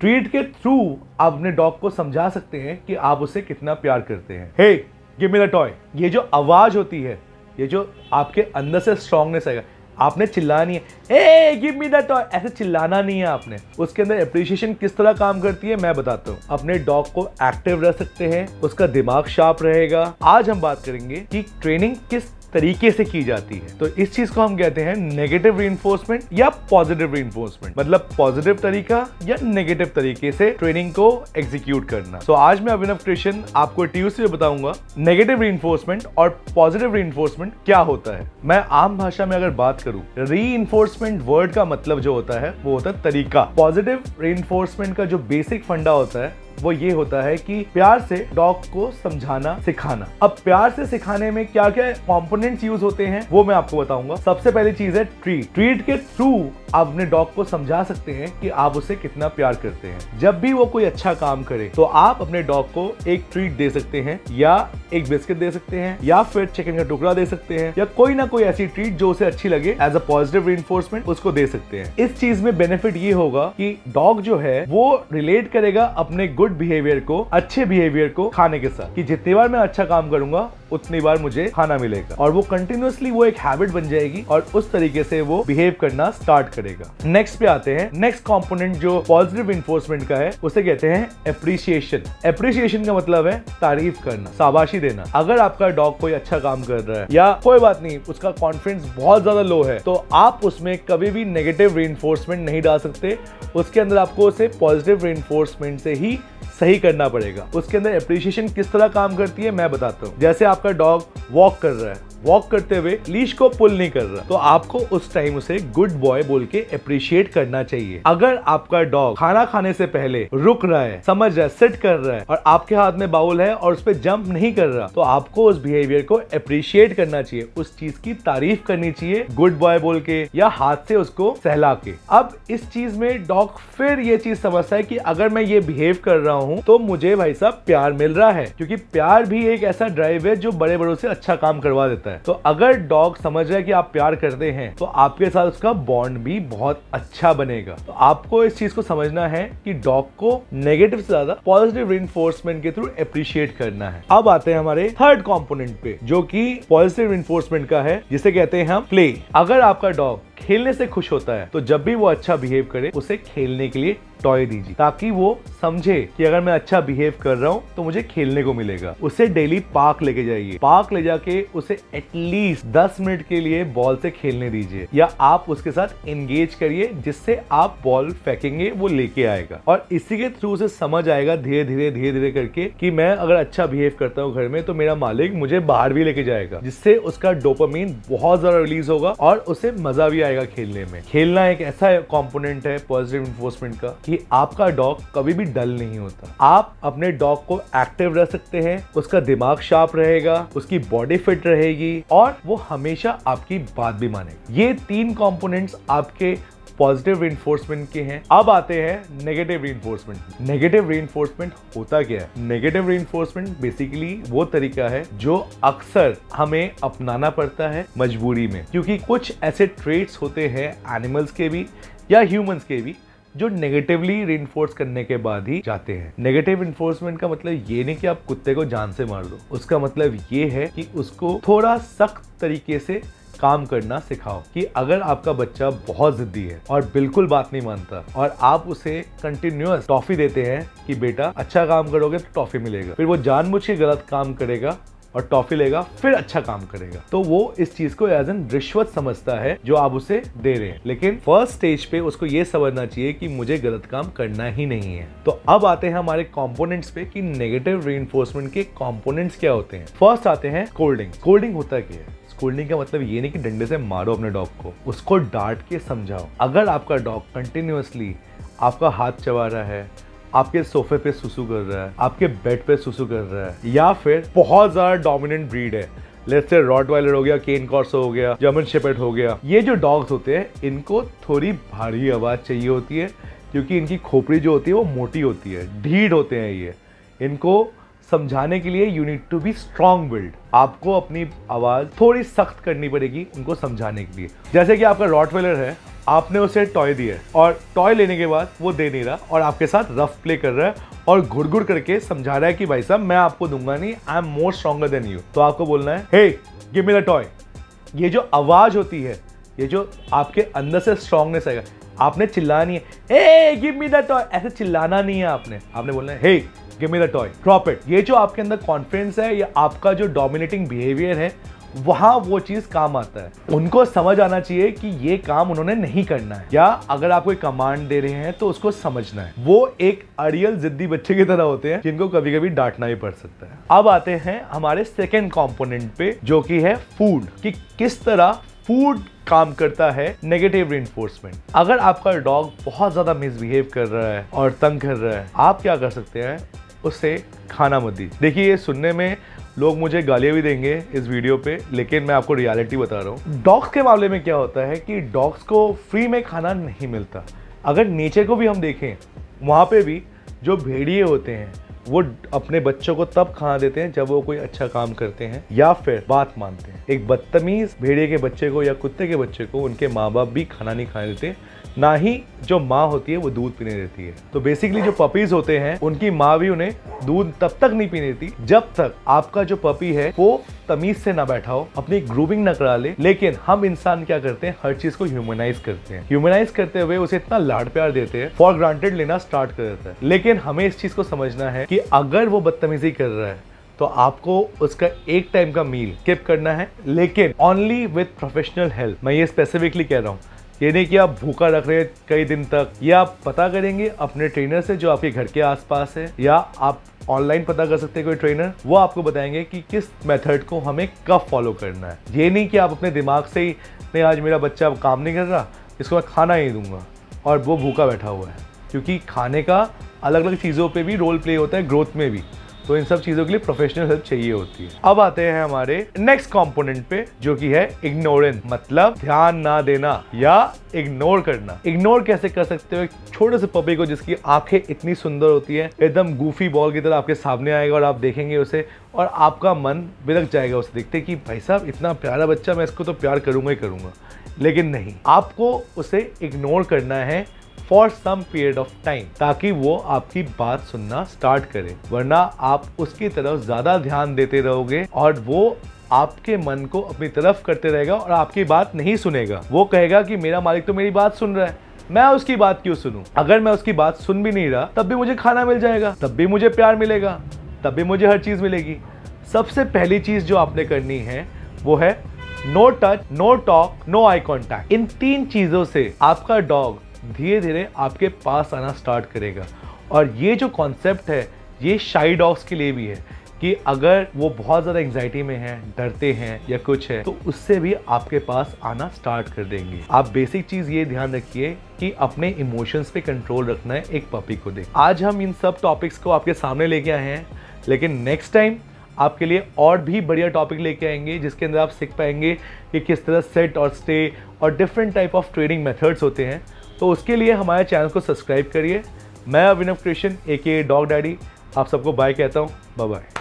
Treat के through आप अपने डॉग को समझा सकते हैं कि आप उसे कितना प्यार करते हैं। हे गिव मी द टॉय, ये जो आवाज होती है, ये जो आपके अंदर से स्ट्रांगनेस आएगा, आपने चिल्लाना नहीं है hey give me the toy, ऐसे चिल्लाना नहीं है आपने। उसके अंदर एप्रिसिएशन किस तरह काम करती है मैं बताता हूँ। अपने डॉग को एक्टिव रह सकते हैं, उसका दिमाग शार्प रहेगा। आज हम बात करेंगे कि ट्रेनिंग किस तरीके से की जाती है। तो इस चीज को हम कहते हैं नेगेटिव रीइंफोर्समेंट या पॉजिटिव रीइंफोर्समेंट, मतलब पॉजिटिव तरीका या नेगेटिव तरीके से ट्रेनिंग को एग्जीक्यूट करना। तो आज मैं अभिनव कृष्ण आपको ट्यूज से बताऊंगा नेगेटिव रीइंफोर्समेंट और पॉजिटिव रीइंफोर्समेंट क्या होता है। मैं आम भाषा में अगर बात करूं, रीइंफोर्समेंट वर्ड का मतलब जो होता है वो होता है तरीका। पॉजिटिव रीइंफोर्समेंट का जो बेसिक फंडा होता है वो ये होता है कि प्यार से डॉग को समझाना सिखाना। अब प्यार से सिखाने में क्या क्या कंपोनेंट्स यूज होते हैं वो मैं आपको बताऊंगा। सबसे पहली चीज है ट्रीट। ट्रीट के थ्रू आप अपने डॉग को समझा सकते हैं कि आप उसे कितना प्यार करते हैं। जब भी वो कोई अच्छा काम करे तो आप अपने डॉग को एक ट्रीट दे सकते हैं, या एक बिस्किट दे सकते हैं, या फिर चिकन का टुकड़ा दे सकते हैं, या कोई ना कोई ऐसी ट्रीट जो उसे अच्छी लगे एज अ पॉजिटिव रीइंफोर्समेंट उसको दे सकते हैं। इस चीज में बेनिफिट ये होगा कि डॉग जो है वो रिलेट करेगा अपने गुड बिहेवियर को, अच्छे बिहेवियर को खाने के साथ, कि जितनी बार मैं अच्छा काम करूंगा उतनी बार मुझे खाना मिलेगा, और वो कंटिन्यूअसली वो एक हैबिट बन जाएगी और उस तरीके से वो बिहेव करना स्टार्ट करेगा। नेक्स्ट पे आते हैं। नेक्स्ट कंपोनेंट जो पॉजिटिव इन्फोर्समेंट का है उसे कहते हैं एप्रिसिएशन। एप्रिसिएशन का मतलब है तारीफ करना, शाबाशी देना। अगर आपका डॉग कोई अच्छा काम कर रहा है या कोई बात नहीं उसका कॉन्फिडेंस बहुत ज्यादा लो है, तो आप उसमें कभी भी नेगेटिव रीइंफोर्समेंट नहीं डाल सकते। उसके अंदर आपको उसे पॉजिटिव रीइंफोर्समेंट से ही सही करना पड़ेगा। उसके अंदर एप्रिसिएशन किस तरह काम करती है मैं बताता हूँ। जैसे आपका डॉग वॉक कर रहा है, वॉक करते हुए लीश को पुल नहीं कर रहा, तो आपको उस टाइम उसे गुड बॉय बोल के अप्रिशिएट करना चाहिए। अगर आपका डॉग खाना खाने से पहले रुक रहा है, समझ रहा है, सिट कर रहा है, और आपके हाथ में बाउल है और उस पर जंप नहीं कर रहा, तो आपको उस बिहेवियर को अप्रिशिएट करना चाहिए, उस चीज की तारीफ करनी चाहिए गुड बॉय बोल के या हाथ से उसको सहला के। अब इस चीज में डॉग फिर ये चीज समझता है कि अगर मैं ये बिहेव कर रहा हूं तो मुझे भाई साहब प्यार मिल रहा है, क्योंकि प्यार भी एक ऐसा ड्राइव है जो बड़े बड़ों से अच्छा काम करवा देता है। तो अगर डॉग समझ रहा है कि आप प्यार करते हैं तो आपके साथ उसका बॉन्ड भी बहुत अच्छा बनेगा। तो आपको इस चीज को समझना है कि डॉग को नेगेटिव से ज्यादा पॉजिटिव रीइंफोर्समेंट के थ्रू अप्रिशिएट करना है। अब आते हैं हमारे थर्ड कंपोनेंट पे जो कि पॉजिटिव रीइंफोर्समेंट का है, जिसे कहते हैं हम प्ले। अगर आपका डॉग खेलने से खुश होता है तो जब भी वो अच्छा बिहेव करे उसे खेलने के लिए टॉय दीजिए, ताकि वो समझे कि अगर मैं अच्छा बिहेव कर रहा हूँ तो मुझे खेलने को मिलेगा। उसे डेली पार्क लेके जाइए, पार्क ले जाके उसे एटलीस्ट 10 मिनट के लिए बॉल से खेलने दीजिए, या आप उसके साथ एंगेज करिए जिससे आप बॉल फेंकेंगे वो लेके आएगा, और इसी के थ्रू उसे समझ आएगा धीरे धीरे करके कि मैं अगर अच्छा बिहेव करता हूँ घर में तो मेरा मालिक मुझे बाहर भी लेके जाएगा, जिससे उसका डोपामिन बहुत ज्यादा रिलीज होगा और उसे मजा भी आएगा खेलने में। खेलना एक ऐसा कंपोनेंट है पॉजिटिव इन्फोर्समेंट का कि आपका डॉग कभी भी डल नहीं होता। आप अपने डॉग को एक्टिव रह सकते हैं, उसका दिमाग शार्प रहेगा, उसकी बॉडी फिट रहेगी, और वो हमेशा आपकी बात भी मानेगा। ये 3 कंपोनेंट्स आपके पॉजिटिव रीइंफोर्समेंट के हैं। अब आते हैं नेगेटिव रीइंफोर्समेंट। नेगेटिव रीइंफोर्समेंट होता क्या है? नेगेटिव रीइंफोर्समेंट बेसिकली वो तरीका है जो अक्सर हमें अपनाना पड़ता है मजबूरी में, क्योंकि कुछ ऐसे ट्रेट्स होते हैं एनिमल्स के भी या ह्यूमंस के भी जो नेगेटिवली रीइंफोर्स करने के बाद ही जाते हैं। नेगेटिव इन्फोर्समेंट का मतलब ये नहीं कि आप कुत्ते को जान से मार दो, उसका मतलब ये है कि उसको थोड़ा सख्त तरीके से काम करना सिखाओ। कि अगर आपका बच्चा बहुत जिद्दी है और बिल्कुल बात नहीं मानता और आप उसे कंटिन्यूअस टॉफी देते हैं कि बेटा अच्छा काम करोगे तो टॉफी मिलेगा, फिर वो जानबूझ के गलत काम करेगा और टॉफी लेगा, फिर अच्छा काम करेगा, तो वो इस चीज को एज एन रिश्वत समझता है जो आप उसे दे रहे हैं। लेकिन फर्स्ट स्टेज पे उसको ये समझना चाहिए कि मुझे गलत काम करना ही नहीं है। तो अब आते हैं हमारे कंपोनेंट्स पे कि नेगेटिव रीइंफोर्समेंट के कंपोनेंट्स क्या होते हैं। फर्स्ट आते हैं स्कोल्डिंग। स्कोल्डिंग होता क्या है? स्कोल्डिंग का मतलब ये नहीं कि डंडे से मारो अपने डॉग को, उसको डांट के समझाओ। अगर आपका डॉग कंटिन्यूअसली आपका हाथ चबा रहा है, आपके सोफे पे सुसु कर रहा है, आपके बेड पे सुसु कर रहा है, या फिर बहुत ज्यादा डोमिनेंट ब्रीड है, लेट्स से रॉटवाइलर हो गया, केन कॉर्सो हो गया, जर्मन शेपर्ड हो गया, ये जो डॉग्स होते हैं इनको थोड़ी भारी आवाज चाहिए होती है, क्योंकि इनकी खोपड़ी जो होती है वो मोटी होती है, ढीठ होते हैं ये। इनको समझाने के लिए you need to be strong build. आपको अपनी आवाज थोड़ी सख्त करनी पड़ेगी उनको समझाने के लिए। जैसे कि आपका रॉटवाइलर है आपने उसे टॉय दिया है और टॉय लेने के बाद वो दे नहीं रहा और आपके साथ रफ प्ले कर रहा है और घुड़ करके समझा रहा है कि भाई साहब मैं आपको दूंगा नहीं, I am more stronger than you. तो आपको बोलना है hey give me the toy. ये जो आवाज होती है, ये जो आपके अंदर से स्ट्रॉन्गनेस आएगा, आपने चिल्लाना नहीं है hey give me the toy, ऐसे चिल्लाना नहीं है आपने बोलना है hey give me the toy, drop it. ये जो आपके अंदर कॉन्फिडेंस है या आपका जो डोमिनेटिंग बिहेवियर है, वहां वो चीज काम आता है। उनको समझ आना चाहिए कि ये काम उन्होंने नहीं करना है, या अगर आप कोई कमांड दे रहे हैं तो उसको समझना है। वो एक अड़ियल जिद्दी बच्चे की तरह होते हैं जिनको कभी कभी डांटना ही पड़ सकता है। अब आते हैं हमारे सेकेंड कंपोनेंट पे, जो कि है फूड, कि किस तरह फूड काम करता है नेगेटिव रिइंफोर्समेंट। अगर आपका डॉग बहुत ज्यादा मिसबिहेव कर रहा है और तंग कर रहा है, आप क्या कर सकते हैं, उसे खाना मत दीजिए। देखिए, ये सुनने में लोग मुझे गालियां भी देंगे इस वीडियो पे, लेकिन मैं आपको रियलिटी बता रहा हूँ। डॉग्स के मामले में क्या होता है कि डॉग्स को फ्री में खाना नहीं मिलता। अगर नेचर को भी हम देखें, वहाँ पे भी जो भेड़िए होते हैं वो अपने बच्चों को तब खाना देते हैं जब वो कोई अच्छा काम करते हैं या फिर बात मानते हैं। एक बदतमीज भेड़िए के बच्चे को या कुत्ते के बच्चे को उनके माँ बाप भी खाना नहीं खाने देते, ना ही जो माँ होती है वो दूध पीने देती है। तो बेसिकली जो पपीज होते हैं, उनकी माँ भी उन्हें दूध तब तक नहीं पीने देती जब तक आपका जो पपी है वो तमीज से ना बैठा हो, अपनी ग्रूमिंग ना करा ले। लेकिन हम इंसान क्या करते हैं, हर चीज को ह्यूमनाइज करते हैं। ह्यूमनाइज करते हुए उसे इतना लाड प्यार देते हैं, फॉर ग्रांटेड लेना स्टार्ट कर देता है। लेकिन हमें इस चीज को समझना है कि अगर वो बदतमीजी कर रहा है तो आपको उसका एक टाइम का मील स्किप करना है, लेकिन ओनली विद प्रोफेशनल हेल्प। मैं ये स्पेसिफिकली कह रहा हूँ, ये नहीं कि आप भूखा रख रहे हैं कई दिन तक। या आप पता करेंगे अपने ट्रेनर से जो आपके घर के आसपास है, या आप ऑनलाइन पता कर सकते हैं कोई ट्रेनर, वो आपको बताएंगे कि किस मेथड को हमें कब फॉलो करना है। ये नहीं कि आप अपने दिमाग से ही नहीं, आज मेरा बच्चा अब काम नहीं कर रहा, इसको मैं खाना ही दूंगा, और वो भूखा बैठा हुआ है। क्योंकि खाने का अलग अलग चीज़ों पे भी रोल प्ले होता है, ग्रोथ में भी। तो इन सब चीज़ों के लिए प्रोफेशनल हेल्प चाहिए होती है। अब आते हैं हमारे नेक्स्ट कंपोनेंट पे, जो कि है इग्नोरेंस, मतलब ध्यान ना देना या इग्नोर करना। इग्नोर कैसे कर सकते हो? एक छोटे से पपी को जिसकी आंखें इतनी सुंदर होती है, एकदम गूफी बॉल की तरह आपके सामने आएगा और आप देखेंगे उसे और आपका मन बिलक जाएगा उसे देखते कि भाई साहब इतना प्यारा बच्चा, मैं इसको तो प्यार करूंगा ही करूंगा। लेकिन नहीं, आपको उसे इग्नोर करना है for some period of time, ताकि वो आपकी बात सुनना स्टार्ट करे। वरना आप उसकी तरफ ज्यादा ध्यान देते रहोगे और वो आपके मन को अपनी तरफ करते रहेगा और आपकी बात नहीं सुनेगा। वो कहेगा कि मेरा मालिक तो मेरी बात सुन रहा है, मैं उसकी बात क्यों सुनूं? अगर मैं उसकी बात सुन भी नहीं रहा, तब भी मुझे खाना मिल जाएगा, तब भी मुझे प्यार मिलेगा, तब भी मुझे हर चीज मिलेगी। सबसे पहली चीज जो आपने करनी है वो है no touch, no talk, no eye contact. इन 3 चीजों से आपका डॉग धीरे धीरे आपके पास आना स्टार्ट करेगा। और ये जो कॉन्सेप्ट है, ये शाई डॉग्स के लिए भी है कि अगर वो बहुत ज़्यादा एंग्जाइटी में हैं, डरते हैं या कुछ है, तो उससे भी आपके पास आना स्टार्ट कर देंगे। आप बेसिक चीज़ ये ध्यान रखिए कि अपने इमोशंस पे कंट्रोल रखना है एक पपी को देख। आज हम इन सब टॉपिक्स को आपके सामने लेके आए हैं, लेकिन नेक्स्ट टाइम आपके लिए और भी बढ़िया टॉपिक लेके आएंगे, जिसके अंदर आप सीख पाएंगे कि किस तरह सेट और स्टे और different type of training methods होते हैं। तो उसके लिए हमारे चैनल को सब्सक्राइब करिए। मैं Abhinav Krishna, AKA dog daddy, आप सबको बाय कहता हूँ। Bye bye.